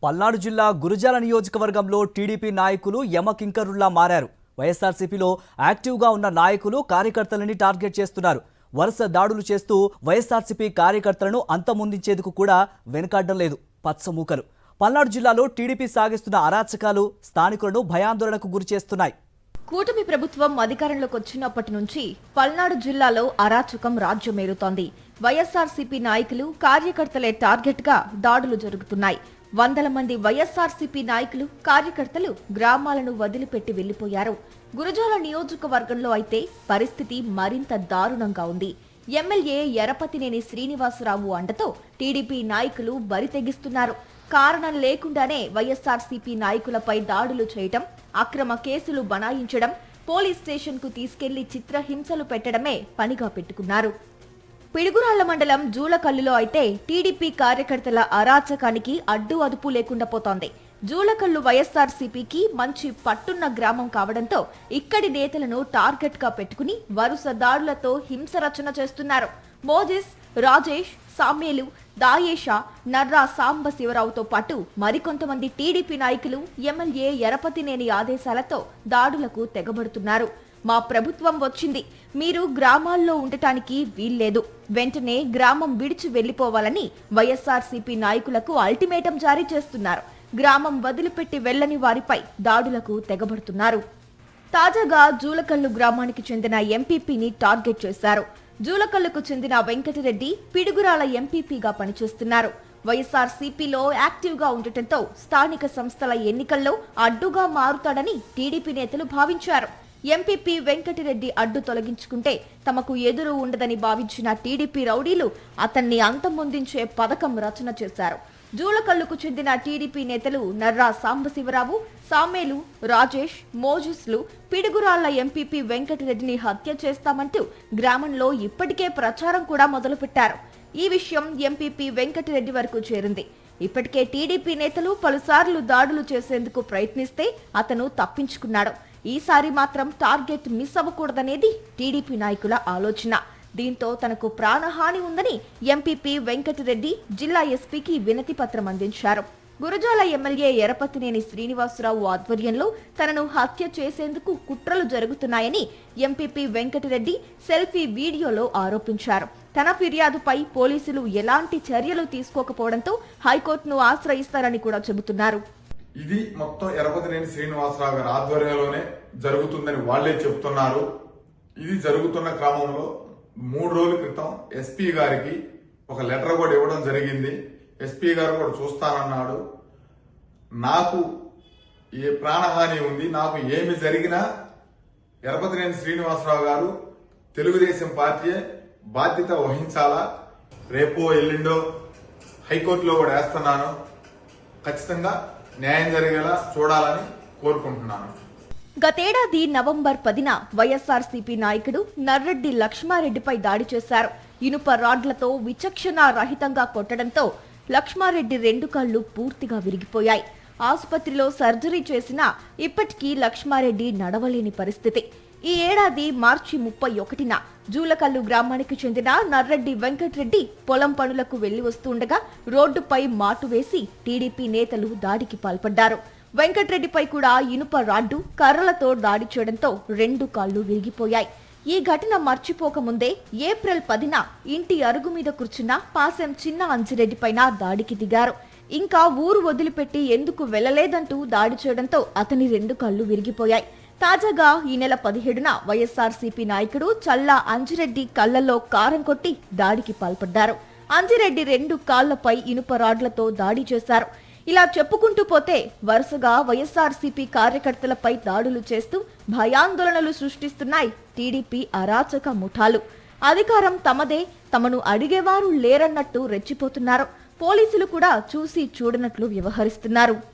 పల్నాడు జిల్లా గురజాల నియోజకవర్గంలో టీడీపీ నాయకులు యమకింకరుల్లా మారారు. వైఎస్ఆర్సీపీలో యాక్టివ్గా ఉన్న నాయకులు కార్యకర్తలని టార్గెట్ చేస్తున్నారు. వరుస దాడులు చేస్తూ వైఎస్ఆర్సీపీ కార్యకర్తలను అంతమొందించేందుకు కూడా వెనుకాడడం లేదు పచ్చమూకలు. పల్నాడు జిల్లాలో టీడీపీ సాగిస్తున్న అరాచకాలు స్థానికులను భయాందోళనకు గురిచేస్తున్నాయి. కూటమి ప్రభుత్వం అధికారంలోకి వచ్చినప్పటి నుంచి పల్నాడు జిల్లాలో అరాచకం రాజ్యమేలుతోంది. వైఎస్ఆర్సీపీ నాయకులు కార్యకర్తలే టార్గెట్ గా దాడులు జరుగుతున్నాయి. వందల మంది వైఎస్ఆర్సీపీ నాయకులు కార్యకర్తలు గ్రామాలను వదిలిపెట్టి వెళ్లిపోయారు. గురజాల నియోజకవర్గంలో అయితే పరిస్థితి మరింత దారుణంగా ఉంది. ఎమ్మెల్యే ఎరపతినేని శ్రీనివాసరావు అండతో టీడీపీ నాయకులు బరితెగిస్తున్నారు. కారణం లేకుండానే వైఎస్ఆర్సీపీ నాయకులపై దాడులు చేయటం, అక్రమ కేసులు బనాయించడం, పోలీస్ స్టేషన్ కు తీసుకెళ్లి చిత్రహింసలు పెట్టడమే పనిగా పెట్టుకున్నారు. పిడుగురాళ్ల మండలం జూలకల్లులో అయితే టీడీపీ కార్యకర్తల అరాచకానికి అడ్డు అదుపు లేకుండా పోతోంది. జూలకల్లు వైఎస్ఆర్సీపీకి మంచి పట్టున్న గ్రామం కావడంతో ఇక్కడి నేతలను టార్గెట్ గా పెట్టుకుని వరుస దాడులతో హింసరచన చేస్తున్నారు. మోజెస్, రాజేష్, సామ్యేలు, దాయేషా, నర్రా సాంబశివరావుతో పాటు మరికొంతమంది టీడీపీ నాయకులు ఎమ్మెల్యే ఎరపతినేని ఆదేశాలతో దాడులకు తెగబడుతున్నారు. మా ప్రభుత్వం వచ్చింది, మీరు గ్రామాల్లో ఉండటానికి వీల్లేదు, వెంటనే గ్రామం విడిచి వెళ్లిపోవాలని వైఎస్ఆర్సీపీ నాయకులకు అల్టిమేటం జారీ చేస్తున్నారు. గ్రామం వదిలిపెట్టి వెళ్లని వారిపై దాడులకు తెగబడుతున్నారు. తాజాగా జూలకల్లు గ్రామానికి చెందిన ఎంపీపీని టార్గెట్ చేశారు. జూలకల్లుకు చెందిన వెంకటరెడ్డి పిడుగురాల ఎంపీపీగా పనిచేస్తున్నారు. వైఎస్ఆర్సీపీలో యాక్టివ్గా ఉండటంతో స్థానిక సంస్థల ఎన్నికల్లో అడ్డుగా మారుతాడని టీడీపీ నేతలు భావించారు. ఎంపీపీ వెంకటరెడ్డి అడ్డు తొలగించుకుంటే తమకు ఎదురు ఉండదని భావించిన టీడీపీ రౌడీలు అతన్ని అంతమొందించే పథకం రచన చేశారు. జూలకల్లుకు చెందిన టీడీపీ నేతలు నర్రా సాంబశివరావు, సామేలు, రాజేష్, మోజెస్లు పిడుగురాళ్ల ఎంపీపీ వెంకటరెడ్డిని హత్య చేస్తామంటూ గ్రామంలో ఇప్పటికే ప్రచారం కూడా మొదలుపెట్టారు. ఈ విషయం ఎంపీపీ వెంకటరెడ్డి వరకు చేరింది. ఇప్పటికే టీడీపీ నేతలు పలుసార్లు దాడులు చేసేందుకు ప్రయత్నిస్తే అతను తప్పించుకున్నాడు. ఈసారి మాత్రం టార్గెట్ మిస్ అవ్వకూడదనేది టీడీపీ నాయకుల ఆలోచన. దీంతో తనకు ప్రాణహాని ఉందని ఎంపీపీ వెంకటరెడ్డి జిల్లా ఎస్పీకి వినతి పత్రం అందించారు. గురజాల ఎమ్మెల్యే ఎరపతినేని శ్రీనివాసరావు ఆధ్వర్యంలో తనను హత్య చేసేందుకు కుట్రలు జరుగుతున్నాయని ఎంపీపీ వెంకటరెడ్డి సెల్ఫీ వీడియోలో ఆరోపించారు. తన ఫిర్యాదుపై పోలీసులు ఎలాంటి చర్యలు తీసుకోకపోవడంతో హైకోర్టును ఆశ్రయిస్తారని కూడా చెబుతున్నారు. ఇది మొత్తం ఎరపతినేని శ్రీనివాసరావు గారి ఆధ్వర్యంలోనే జరుగుతుందని వాళ్లే చెప్తున్నారు. ఇది జరుగుతున్న క్రమంలో 3 రోజుల క్రితం ఎస్పీ గారికి ఒక లెటర్ కూడా ఇవ్వడం జరిగింది. ఎస్పీ గారు కూడా చూస్తానన్నాడు. నాకు ఏ ప్రాణహాని ఉంది, నాకు ఏమి జరిగినా ఎరపతినేని శ్రీనివాసరావు గారు తెలుగుదేశం పార్టీ బాధ్యత వహించాలా. రేపో ఎల్లుండో హైకోర్టులో కూడా వేస్తున్నాను. ఖచ్చితంగా న్యాయం జరిగేలా చూడాలని కోరుకుంటున్నాను. గతేడాది నవంబర్ 10న వైఎస్ఆర్సీపీ నాయకుడు నర్రెడ్డి లక్ష్మారెడ్డిపై దాడి చేశారు. ఇనుప రాడ్లతో విచక్షణ రహితంగా కొట్టడంతో లక్ష్మారెడ్డి 2 కాళ్లు పూర్తిగా విరిగిపోయాయి. ఆసుపత్రిలో సర్జరీ చేసినా ఇప్పటికీ లక్ష్మారెడ్డి నడవలేని పరిస్థితి. ఈ ఏడాది మార్చి 31న జూలకల్లు గ్రామానికి చెందిన నర్రెడ్డి వెంకటరెడ్డి పొలం పనులకు వెళ్లి వస్తుండగా రోడ్డుపై మాటు వేసి టీడీపీ నేతలు దాడికి పాల్పడ్డారు. వెంకటరెడ్డిపై కూడా ఇనుప రాడ్డు, కర్రలతో దాడి చేయడంతో 2 కాళ్లు విరిగిపోయాయి. ఈ ఘటన మర్చిపోకముందే ఏప్రిల్ 10న ఇంటి అరుగు మీద కూర్చున్న పాసెం చిన్న అంజిరెడ్డి పైన దాడికి దిగారు. ఇంకా ఊరు వదిలిపెట్టి ఎందుకు వెళ్లలేదంటూ దాడి చేయడంతో అతని 2 కాళ్లు విరిగిపోయాయి. తాజాగా ఈ నెల 17న వైఎస్ఆర్సీపీ నాయకుడు చల్లా అంజిరెడ్డి కళ్లలో కారం కొట్టి దాడికి పాల్పడ్డారు. అంజిరెడ్డి 2 కాళ్లపై ఇనుప రాడ్లతో దాడి చేశారు. ఇలా చెప్పుకుంటూ పోతే వరుసగా వైఎస్ఆర్సీపీ కార్యకర్తలపై దాడులు చేస్తూ భయాందోళనలు సృష్టిస్తున్నాయి టీడీపీ అరాచక ముఠాలు. అధికారం తమదే, తమను అడిగేవారు లేరన్నట్టు రెచ్చిపోతున్నారు. పోలీసులు కూడా చూసి చూడనట్లు వ్యవహరిస్తున్నారు.